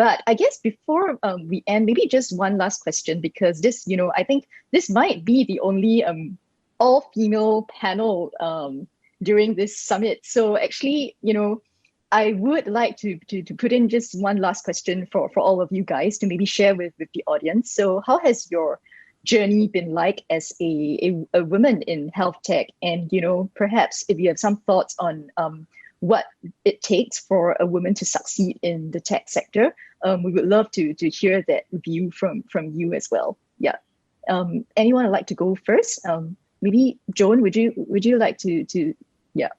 But I guess before we end, maybe just one last question, because this, I think this might be the only all-female panel during this summit. So actually, I would like to put in just one last question for all of you guys to maybe share with the audience. So how has your journey been like as a woman in health tech? And, perhaps if you have some thoughts on what it takes for a woman to succeed in the tech sector, we would love to hear that view from you as well. Yeah. Anyone would like to go first? Maybe Joan, would you like to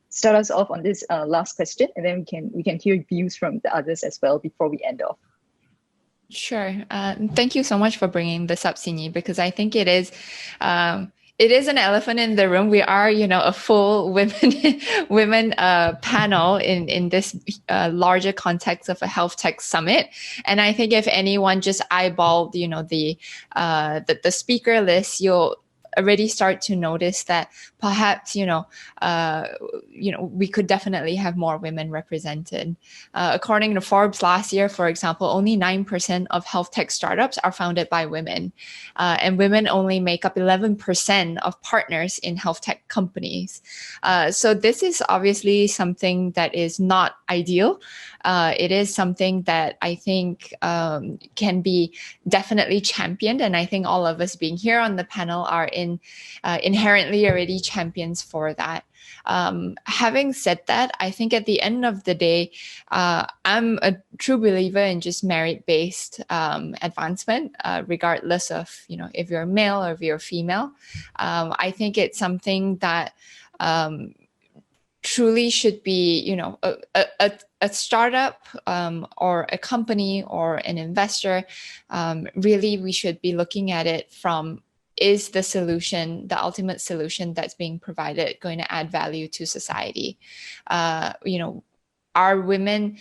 start us off on this last question, and then we can hear views from the others as well before we end off. Sure. Thank you so much for bringing this up, Sini, because I think it is an elephant in the room. We are, a full women panel in this larger context of a health tech summit. And I think if anyone just eyeballed, the speaker list, you'll already start to notice that perhaps, we could definitely have more women represented. According to Forbes last year, for example, only 9% of health tech startups are founded by women. And women only make up 11% of partners in health tech companies. So this is obviously something that is not ideal. It is something that I think can be definitely championed. And I think all of us being here on the panel are inherently already champions for that. Having said that, I think at the end of the day, I'm a true believer in just merit-based advancement, regardless of, if you're male or if you're female. I think it's something that truly should be, a startup or a company or an investor. Really, we should be looking at it from, is the solution, the ultimate solution that's being provided, going to add value to society? Are women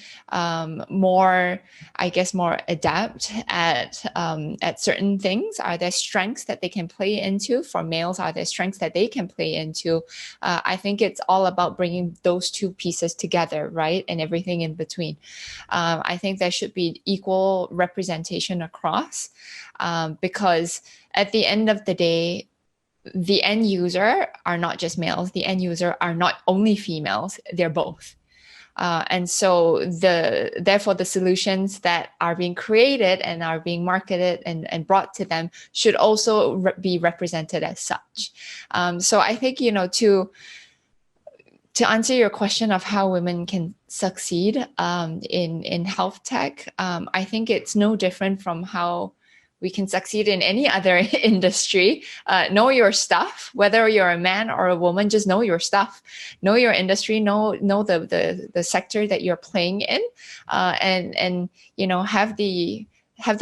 more adept at certain things? Are there strengths that they can play into? For males, are there strengths that they can play into? I think it's all about bringing those two pieces together, right? And everything in between. I think there should be equal representation across, because at the end of the day, the end user are not just males. The end user are not only females. They're both. And so therefore the solutions that are being created and are being marketed and brought to them should also be represented as such. So I think, to answer your question of how women can succeed in health tech, I think it's no different from how we can succeed in any other industry. Know your stuff, whether you're a man or a woman, just know your stuff, know your industry, know the sector that you're playing in, and have the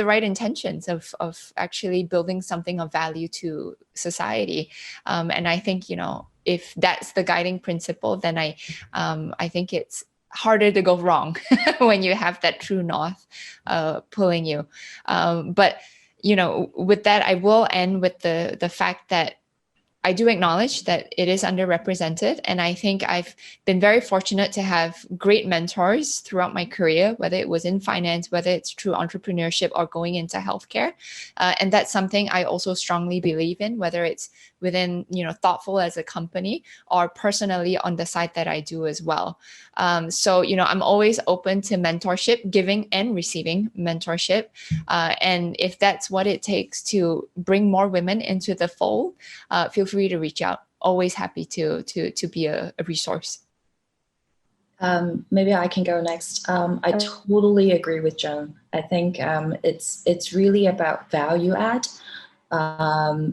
right intentions of actually building something of value to society. And I think, if that's the guiding principle, then I think it's harder to go wrong when you have that true north pulling you. But with that, I will end with the fact that I do acknowledge that it is underrepresented. And I think I've been very fortunate to have great mentors throughout my career, whether it was in finance, whether it's through entrepreneurship or going into healthcare. And that's something I also strongly believe in, whether it's within, ThoughtFull as a company or personally on the side that I do as well. So, I'm always open to mentorship, giving and receiving mentorship. And if that's what it takes to bring more women into the fold, feel free to reach out. Always happy to be a resource. Maybe I can go next. I totally agree with Joan. I think it's really about value add.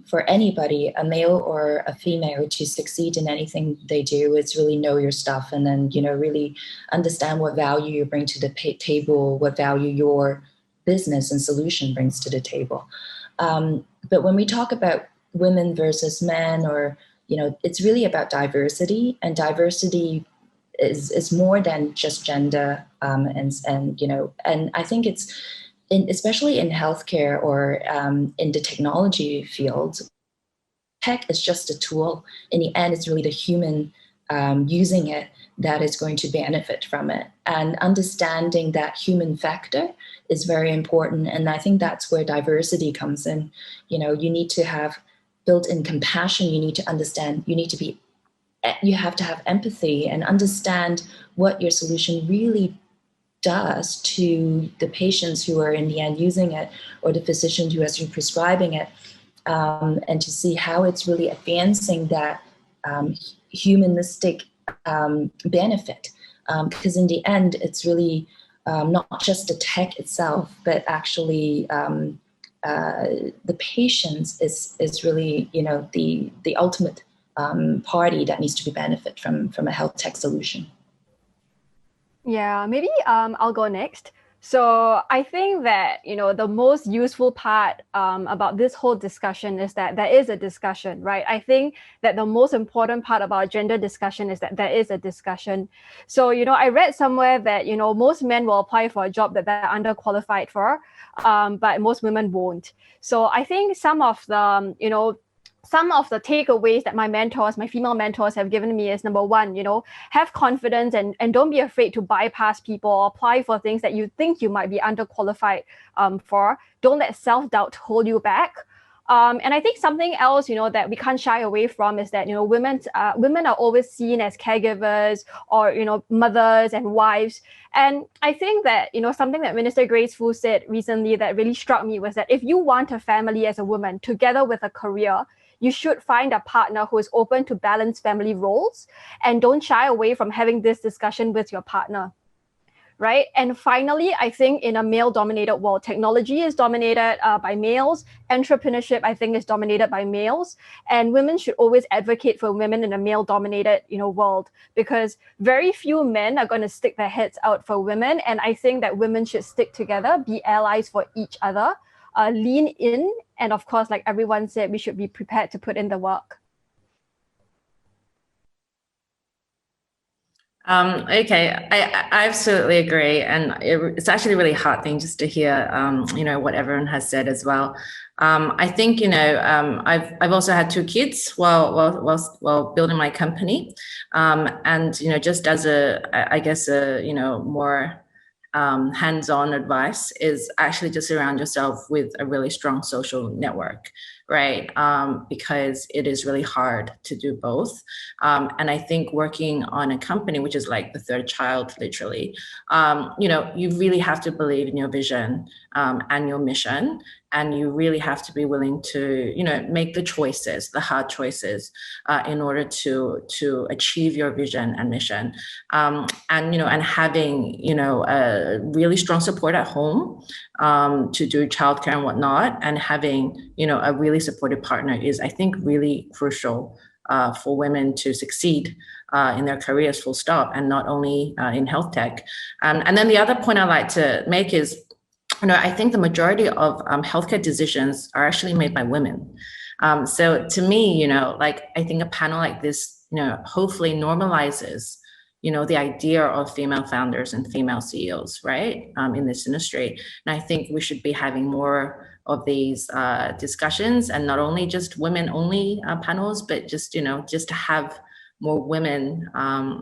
For anybody, a male or a female, to succeed in anything they do, it's really know your stuff, and then really understand what value you bring to the table, what value your business and solution brings to the table. But when we talk about women versus men, or it's really about diversity, and diversity is more than just gender, and I think it's especially in healthcare or in the technology field, tech is just a tool. In the end, it's really the human using it that is going to benefit from it. And understanding that human factor is very important. And I think that's where diversity comes in. You know, you need to have built-in compassion. You need to understand, you have to have empathy and understand what your solution really does to the patients who are in the end using it, or the physician who is prescribing it, and to see how it's really advancing that humanistic benefit. Because in the end, it's really not just the tech itself, but actually the patients is really, you know, the ultimate party that needs to be benefit from a health tech solution. Yeah, maybe I'll go next. So I think that, you know, the most useful part about this whole discussion is that there is a discussion, right? I think that the most important part about gender discussion is that there is a discussion. So, you know, I read somewhere that, you know, most men will apply for a job that they're underqualified for, but most women won't. So I think some of the, you know, some of the takeaways that my female mentors have given me is, number one, you know, have confidence and don't be afraid to bypass people or apply for things that you think you might be underqualified for. Don't let self-doubt hold you back. And I think something else, you know, that we can't shy away from is that, you know, women are always seen as caregivers or, you know, mothers and wives. And I think that, you know, something that Minister Grace Fu said recently that really struck me was that if you want a family as a woman together with a career, you should find a partner who is open to balance family roles, and don't shy away from having this discussion with your partner. Right. And finally, I think in a male-dominated world, technology is dominated by males. Entrepreneurship, I think, is dominated by males. And women should always advocate for women in a male-dominated, you know, world, because very few men are going to stick their heads out for women. And I think that women should stick together, be allies for each other, lean in. And of course, like everyone said, we should be prepared to put in the work. Okay, I absolutely agree, and it's actually really heartening just to hear, you know, what everyone has said as well. I think, you know, I've also had 2 kids while building my company, and you know, just as I guess you know, more hands-on advice is actually just surround yourself with a really strong social network, right? Because it is really hard to do both. And I think working on a company, which is like the 3rd child, literally, you know, you really have to believe in your vision and your mission. And you really have to be willing to, you know, make the choices, the hard choices, in order to achieve your vision and mission. And, you know, and having, you know, a really strong support at home to do childcare and whatnot, and having, you know, a really supportive partner is, I think, really crucial for women to succeed in their careers, full stop, and not only in health tech. And then the other point I'd like to make is, you know, I think the majority of healthcare decisions are actually made by women. So to me, you know, like, I think a panel like this, you know, hopefully normalizes, you know, the idea of female founders and female CEOs, right, in this industry. And I think we should be having more of these discussions, and not only just women-only panels, but just, you know, just to have more women,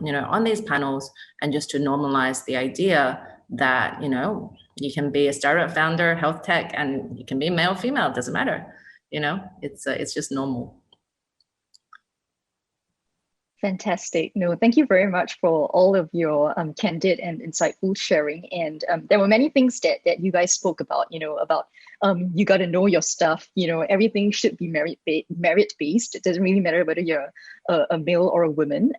you know, on these panels, and just to normalize the idea that, you know, you can be a startup founder, health tech, and you can be male, female, it doesn't matter. You know, it's just normal. Fantastic. No, thank you very much for all of your candid and insightful sharing. And there were many things that you guys spoke about, you know, about you got to know your stuff, you know, everything should be merit-based. It doesn't really matter whether you're a male or a woman.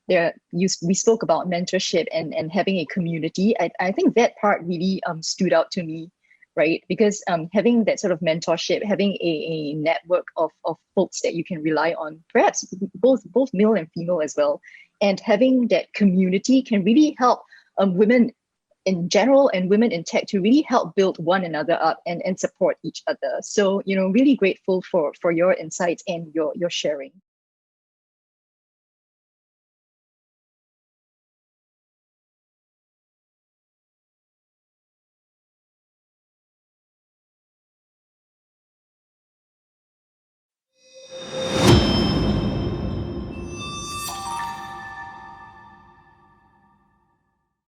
We spoke about mentorship and having a community. I think that part really stood out to me, right? Because having that sort of mentorship, having a network of folks that you can rely on, perhaps both male and female as well, and having that community can really help women in general and women in tech to really help build one another up and support each other. So, you know, really grateful for your insights and your sharing.